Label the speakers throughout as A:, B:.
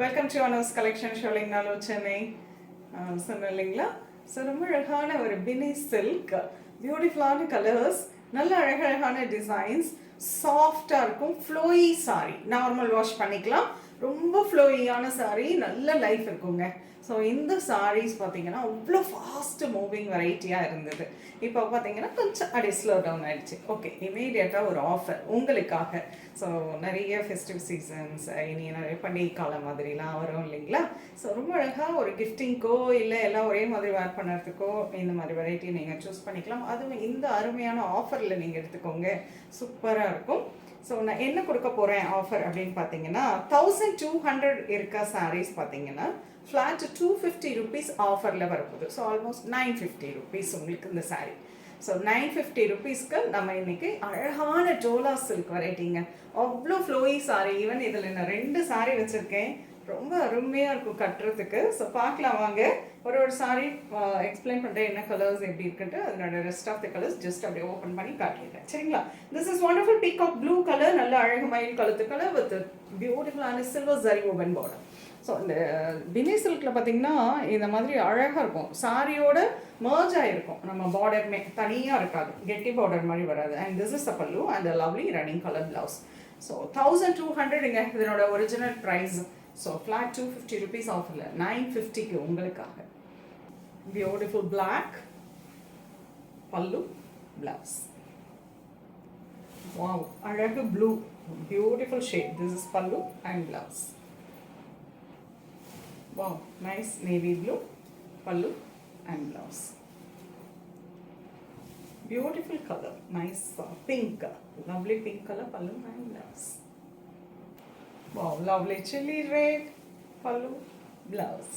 A: Welcome to அனோஸ் collection ஷோலிங் நாலோ Chennai சொன்னேன் இல்லைங்களா. So ரொம்ப அழகான ஒரு பினி சில்க், பியூட்டிஃபுல்லான கலர்ஸ், நல்ல அழகழகான டிசைன்ஸ், சாஃப்டாக இருக்கும். ஃப்ளோயி சாரி, நார்மல் வாஷ் பண்ணிக்கலாம். ரொம்ப ஃப்ளோயியான சாரீ, நல்ல லைஃப் இருக்குங்க. ஸோ இந்த சாரீஸ் பார்த்தீங்கன்னா அவ்வளோ ஃபாஸ்ட்டு மூவிங் வெரைட்டியாக இருந்தது. இப்போ பார்த்தீங்கன்னா கொஞ்சம் அப்படியே ஸ்லோ டவுன் ஆகிடுச்சு. ஓகே, இமீடியட்டாக ஒரு ஆஃபர் உங்களுக்காக. ஸோ நிறைய ஃபெஸ்டிவ் சீசன்ஸ், இனி நிறைய பண்டிகை காலம் மாதிரிலாம் வரும் இல்லைங்களா. ஸோ ரொம்ப அழகாக ஒரு கிஃப்டிங்க்கோ இல்லை எல்லாம் ஒரே மாதிரி வேர் பண்ணுறதுக்கோ இந்த மாதிரி வெரைட்டி நீங்கள் சூஸ் பண்ணிக்கலாம். அதுவும் இந்த அருமையான ஆஃபரில் நீங்கள் எடுத்துக்கோங்க, சூப்பராக இருக்கும். ஸோ நான் என்ன கொடுக்க போகிறேன் ஆஃபர் அப்படின்னு பார்த்தீங்கன்னா 1200 இருக்க சாரீஸ் பார்த்தீங்கன்னா ஃப்ளாட் 250 rupees ஆஃபரில் வரப்போகுது. ஸோ ஆல்மோஸ்ட் 950 rupees உங்களுக்கு இந்த சாரீ. ஸோ 950 rupeesக்கு நம்ம இன்னைக்கு அழகான டோலா சில்க் வெரைட்டிங்க. அவ்வளோ ஃப்ளோயி சாரீ. ஈவன் இதில் நான் 2 சாரீ வச்சுருக்கேன், ரொம்ப அருமையாக இருக்கும் கட்டுறதுக்கு. ஸோ பார்க்கலாம் வாங்க. ஒரு சாரீ எக்ஸ்பிளைன் பண்ணுறேன் என்ன கலர்ஸ் எப்படி இருக்குன்ட்டு. அதனோட rest of the colours just அப்படியே ஓப்பன் பண்ணி காட்டிடுறேன், சரிங்களா. This is wonderful peacock blue colour, நல்ல அழகு மயில் கழுத்து கலர் வித் பியூட்டிஃபுல்லான silver zari open border. So இந்த பினி சில்கில் பார்த்தீங்கன்னா இந்த மாதிரி அழகாக இருக்கும், சாரியோட மர்ஜ் ஆகிருக்கும். நம்ம பார்டருமே தனியாக இருக்காது, கெட்டி பார்டர் மாதிரி வராது. And this is a pallu and lovely running colour blouse. So 1200ங்க இதனோட original price. So flat 250 rupees ஆஃபரில் 950க்கு உங்களுக்காக. Beautiful black pallu blouse. Wow, அழகு blue, beautiful shade. This is pallu and blouse. Wow, nice navy blue pallu and blouse. Beautiful color, nice pink, lovely pink color pallu and blouse. Wow, lovely chili red pallu blouse.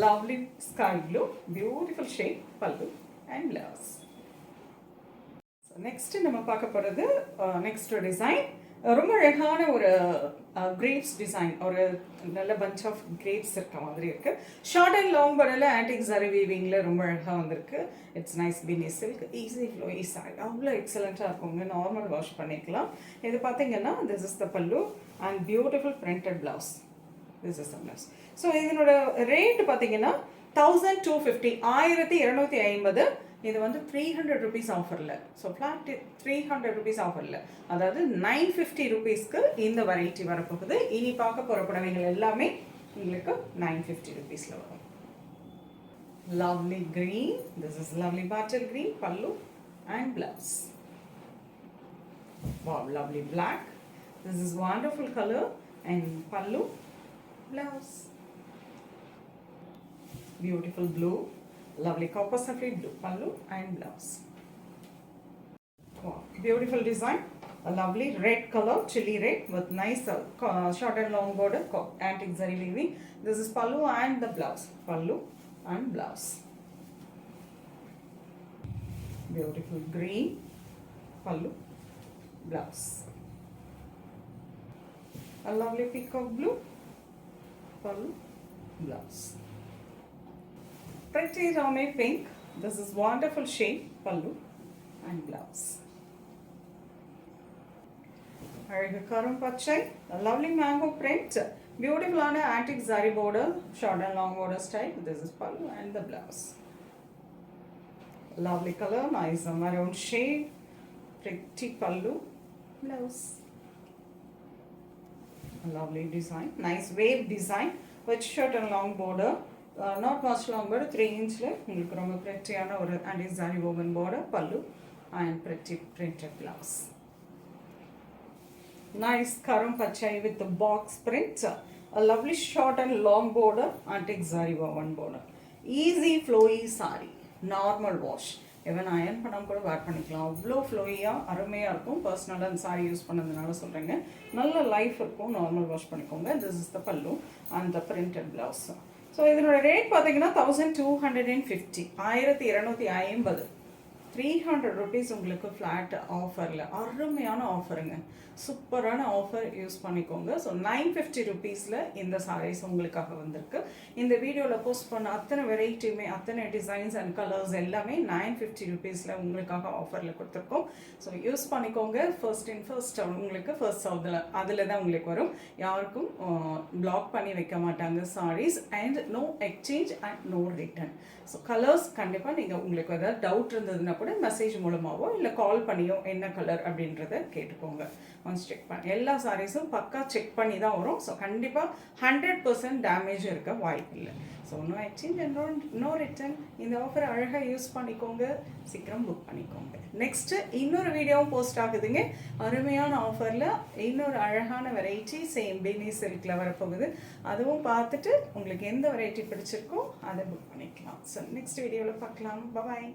A: Lovely sky blue, beautiful shade pallu and blouse. So next நம்ம பார்க்க போகிறது next design. ரொம்ப அழகான ஒரு grapes design, ஒரு நல்ல bunch of grapes இருக்க மாதிரி இருக்கு. ஷார்ட் அண்ட் லாங் பார்டரில் ஆன்டிக் ஜரி வீவிங்கில் ரொம்ப அழகாக வந்திருக்கு. இட்ஸ் நைஸ் பினி சில்க், ஈஸி ஃப்ளோ ஈஸி, அவ்வளோ எக்ஸலண்ட்டாக இருக்குங்க. நார்மல் வாஷ் பண்ணிக்கலாம். இது பார்த்தீங்கன்னா திஸ் இஸ் த பல்லு and beautiful printed blouse. This is the blouse. So இதனோட ரேட் பார்த்தீங்கன்னா 1250, 1250. இது வந்து 300 rupees ஆஃபரில். ஸோ ஃப்ளாட் 300 rupees ஆஃபரில், அதாவது 950 rupeesக்கு இந்த வெரைட்டி வரப்போகுது. இனி பார்க்க போகிற புடவைகள் எல்லாமே உங்களுக்கு 950 rupeesல வரும். Lovely green, this is lovely bottle green pallu and blouse. Wow, lovely black, this is wonderful colour and pallu blouse. Beautiful blue, lovely copper sapphire blue pallu and blouse. Wow, beautiful design. A lovely red color, chili red with nice short and long border, antique zari weaving. This is pallu and the blouse. Pallu and blouse. Beautiful green pallu, blouse. A lovely peacock blue pallu, blouse. Pretty Rame pink, this is wonderful shade pallu and blouse. Aழகு கரும் பச்சை, lovely mango print, beautiful antique zari border, short and long border style. This is pallu and the blouse. Lovely color, nice maroon shade, pretty pallu, blouse. A lovely design, nice wave design with short and long border. Not much longer, 3 inchல உங்களுக்கு ரொம்ப பிரிட்டியான ஒரு antique zari woven border pallu and pretty printed blouse. Nice karam pachai with the box print, a lovely short and long border antique zari woven border. Easy flowy saree, normal wash, even iron பண்ணாம கூட வேர் பண்ணிக்கலாம். அவ்வளோ ஃப்ளோயியாக அருமையாக இருக்கும். பர்சனலாக அந்த sorry use பண்ணதுனால சொல்கிறேங்க, நல்ல லைஃப் இருக்கும். நார்மல் வாஷ் பண்ணிக்கோங்க. திஸ் இஸ் த பல்லு and the printed blouse. So இதனோட ரேட் பார்த்தீங்கன்னா 1250, 1250. 300 rupees உங்களுக்கு ஃப்ளாட் ஆஃபரில், அருமையான ஆஃபருங்க, சூப்பரான ஆஃபர் யூஸ் பண்ணிக்கோங்க. ஸோ 950 ருபீஸில் இந்த சாரீஸ் உங்களுக்காக வந்திருக்கு. இந்த வீடியோவில் போஸ்ட் பண்ண அத்தனை வெரைட்டியுமே, அத்தனை டிசைன்ஸ் அண்ட் கலர்ஸ் எல்லாமே 950 ருபீஸில் உங்களுக்காக ஆஃபரில் கொடுத்துருக்கோம். ஸோ யூஸ் பண்ணிக்கோங்க. ஃபர்ஸ்ட் இன் ஃபர்ஸ்ட் உங்களுக்கு ஃபர்ஸ்ட் அதில் தான் உங்களுக்கு வரும். யாருக்கும் பிளாக் பண்ணி வைக்க மாட்டாங்க saris. And no exchange and no return. So colours கண்டிப்பாக நீங்கள் உங்களுக்கு ஏதாவது டவுட் இருந்ததுன்னா கூட மெசேஜ் மூலமாகவோ இல்லை கால் பண்ணியோ என்ன கலர் அப்படின்றத கேட்டுக்கோங்க. ஒன்ஸ் செக் பண்ணி எல்லா சாரீஸும் பக்கா செக் பண்ணி தான் வரும். ஸோ கண்டிப்பாக 100% டேமேஜ் இருக்க வாய்ப்பு இல்லை. So no exchange and no return. இந்த ஆஃபர் அழகாக யூஸ் பண்ணிக்கோங்க, சீக்கிரம் புக் பண்ணிக்கோங்க. நெக்ஸ்ட்டு இன்னொரு வீடியோவும் போஸ்ட் ஆகுதுங்க. அருமையான ஆஃபரில் இன்னொரு அழகான வெரைட்டி சேம் பினி சில்கில் வரப்போகுது. அதுவும் பார்த்துட்டு உங்களுக்கு எந்த வெரைட்டி பிடிச்சிருக்கோ அதை புக் பண்ணிக்கலாம். ஸோ நெக்ஸ்ட் வீடியோவில் பார்க்கலாம். பாய்.